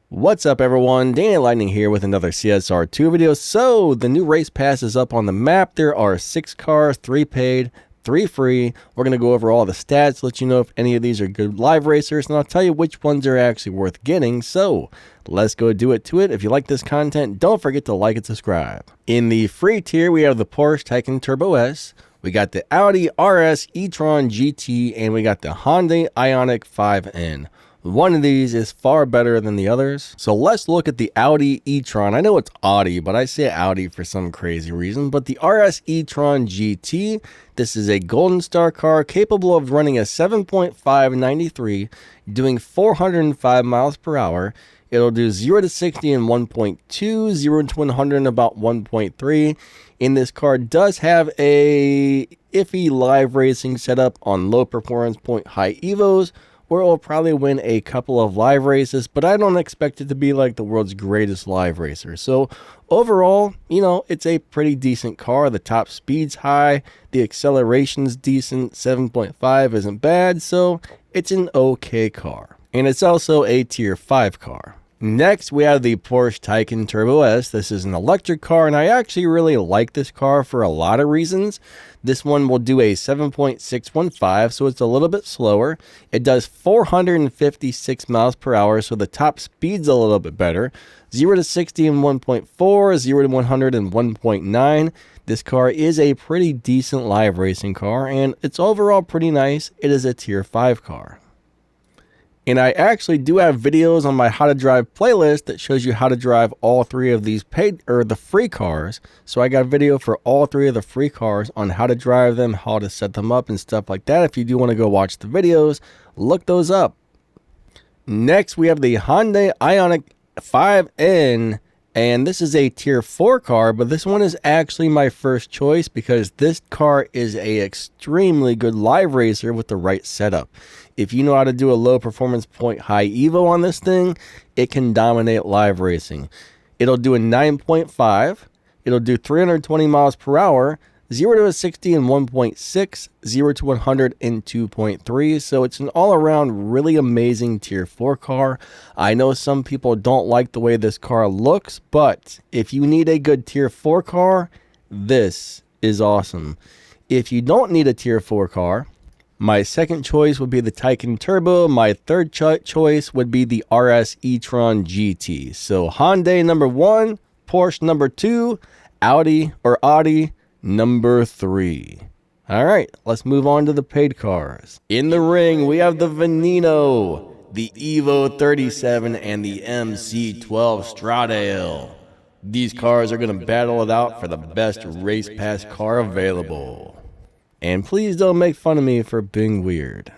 What's up everyone, Danny Lightning here with another CSR2 video. So the new race pass is up on the map. There are 6 cars, 3 paid, 3 free. We're going to go over all the stats, let you know if any of these are good live racers, and I'll tell you which ones are actually worth getting. So let's go do it to it. If you like this content, don't forget to like and subscribe. In the free tier, we have the Porsche Taycan Turbo S. We got the Audi RS e-tron GT, and we got the Hyundai Ioniq 5N. One of these is far better than the others. So let's look at the Audi e-tron. I know it's Audi, but I say Audi for some crazy reason. But the RS e-tron GT, this is a Golden Star car capable of running a 7.593, doing 405 miles per hour. It'll do 0 to 60 in 1.2, 0 to 100 in about 1.3. And this car does have a iffy live racing setup on low performance point high evos, where it will probably win a couple of live races, but I don't expect it to be like the world's greatest live racer. So overall, you know, it's a pretty decent car. The top speed's high, the acceleration's decent, 7.5 isn't bad, so it's an okay car. And it's also a tier 5 car. Next, we have the Porsche Taycan Turbo S. This is an electric car, and I actually really like this car for a lot of reasons. This one will do a 7.615, so it's a little bit slower. It does 456 miles per hour, so the top speed's a little bit better. 0 to 60 in 1.4, 0 to 100 in 1.9. This car is a pretty decent live racing car, and it's overall pretty nice. It is a tier 5 car. And I actually do have videos on my how to drive playlist that shows you how to drive all 3 of these paid or the free cars. So I got a video for all 3 of the free cars on how to drive them, how to set them up and stuff like that. If you do want to go watch the videos, look those up. Next, we have the Hyundai Ioniq 5N. And this is a tier 4 car, but this one is actually my first choice because this car is a extremely good live racer with the right setup. If you know how to do a low performance point high evo on this thing, it can dominate live racing. It'll do a 9.5, it'll do 320 miles per hour, 0 to 60 in 1.6, 0 to 100 in 2.3. So it's an all-around really amazing tier 4 car. I know some people don't like the way this car looks, but if you need a good tier 4 car, this is awesome. If you don't need a tier 4 car, my second choice would be the Taycan Turbo. My third choice would be the RS e-tron GT. So Hyundai number 1, Porsche number 2, Audi number 3. All right, let's move on to the paid cars. In the ring, we have the Veneno, the Evo 37, and the MC12 Stradale. These cars are going to battle it out for the best race pass car available. And please don't make fun of me for being weird.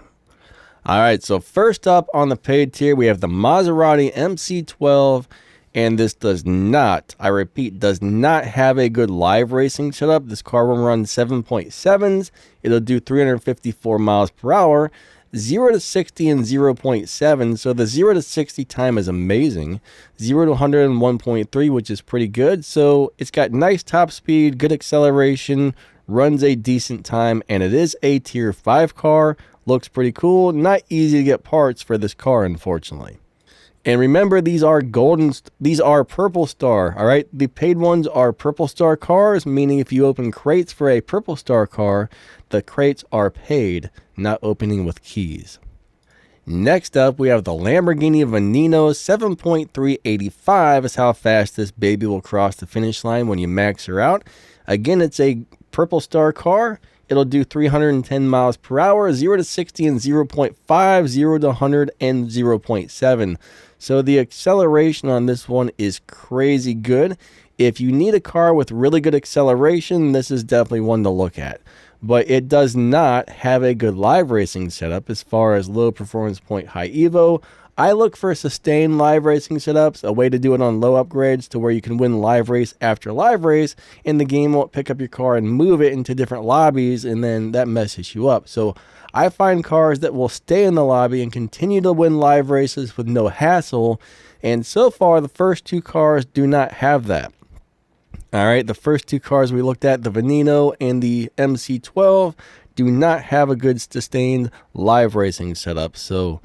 All right, so first up on the paid tier, we have the Maserati MC12. And this does not, I repeat, does not have a good live racing setup. This car will run 7.7s. It'll do 354 miles per hour, 0 to 60 in 0.7. So the 0 to 60 time is amazing. 0 to 100 in 1.3, which is pretty good. So it's got nice top speed, good acceleration, runs a decent time, and it is a tier 5 car. Looks pretty cool. Not easy to get parts for this car, unfortunately. And remember, these are Purple Star, all right? The paid ones are Purple Star cars, meaning if you open crates for a Purple Star car, the crates are paid, not opening with keys. Next up, we have the Lamborghini Veneno. 7.385 is how fast this baby will cross the finish line when you max her out. Again, it's a Purple Star car. It'll do 310 miles per hour, 0 to 60 in 0.5, 0 to 100 in 0.7. So the acceleration on this one is crazy good. If you need a car with really good acceleration, this is definitely one to look at. But it does not have a good live racing setup as far as low performance point high evo. I look for sustained live racing setups, a way to do it on low upgrades to where you can win live race after live race, and the game won't pick up your car and move it into different lobbies, and then that messes you up. So I find cars that will stay in the lobby and continue to win live races with no hassle, and so far the first 2 cars do not have that. All right, the first 2 cars we looked at, the Veneno and the MC12, do not have a good sustained live racing setup. So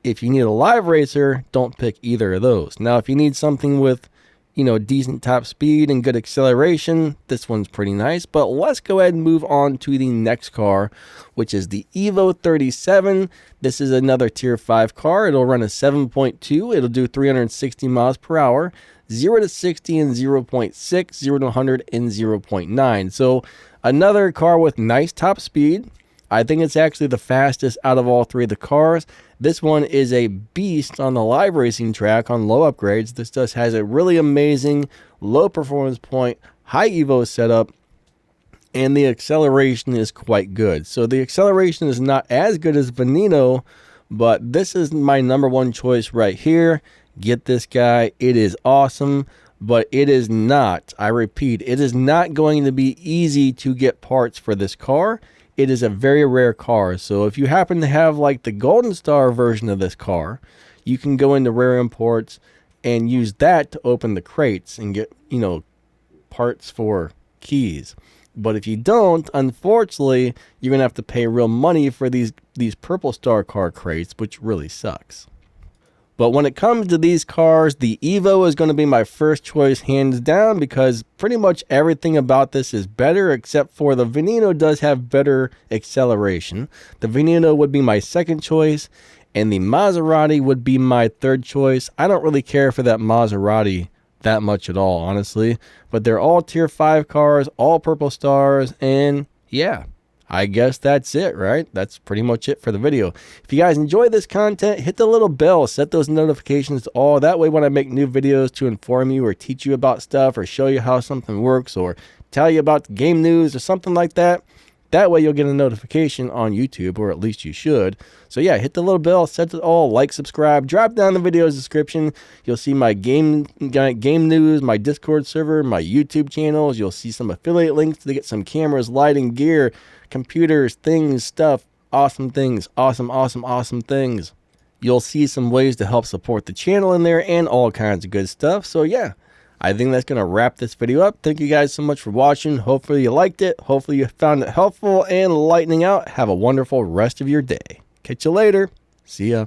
If you need a live racer, don't pick either of those. Now, if you need something with, decent top speed and good acceleration, this one's pretty nice. But let's go ahead and move on to the next car, which is the Evo 37. This is another tier 5 car. It'll run a 7.2. It'll do 360 miles per hour, 0 to 60 in 0.6, 0 to 100 in 0.9. So another car with nice top speed. I think it's actually the fastest out of all three of the cars. This one is a beast on the live racing track on low upgrades. This just has a really amazing low performance point, high Evo setup, and the acceleration is quite good. So the acceleration is not as good as Veneno, but this is my number one choice right here. Get this guy. It is awesome, but it is not, I repeat, it is not going to be easy to get parts for this car. It is a very rare car. So if you happen to have like the Golden Star version of this car, you can go into Rare Imports and use that to open the crates and get, parts for keys. But if you don't, unfortunately, you're going to have to pay real money for these Purple Star car crates, which really sucks. But when it comes to these cars, the Evo is going to be my first choice hands down, because pretty much everything about this is better, except for the Veneno does have better acceleration. The Veneno would be my second choice, and the Maserati would be my third choice. I don't really care for that Maserati that much at all, honestly. But they're all tier 5 cars, all Purple Stars, and yeah. I guess that's it, right? That's pretty much it for the video. If you guys enjoy this content, hit the little bell, set those notifications to all. That way when I make new videos to inform you or teach you about stuff or show you how something works or tell you about game news or something like that, that way you'll get a notification on YouTube, or at least you should. So yeah, hit the little bell, set it all, like, subscribe, drop down the video's description. You'll see my game news, my Discord server, my YouTube channels. You'll see some affiliate links to get some cameras, lighting, gear, computers, things, stuff, awesome things, awesome things. You'll see some ways to help support the channel in there and all kinds of good stuff. So yeah, I think that's going to wrap this video up. Thank you guys so much for watching. Hopefully you liked it. Hopefully you found it helpful and enlightening out. Have a wonderful rest of your day. Catch you later. See ya.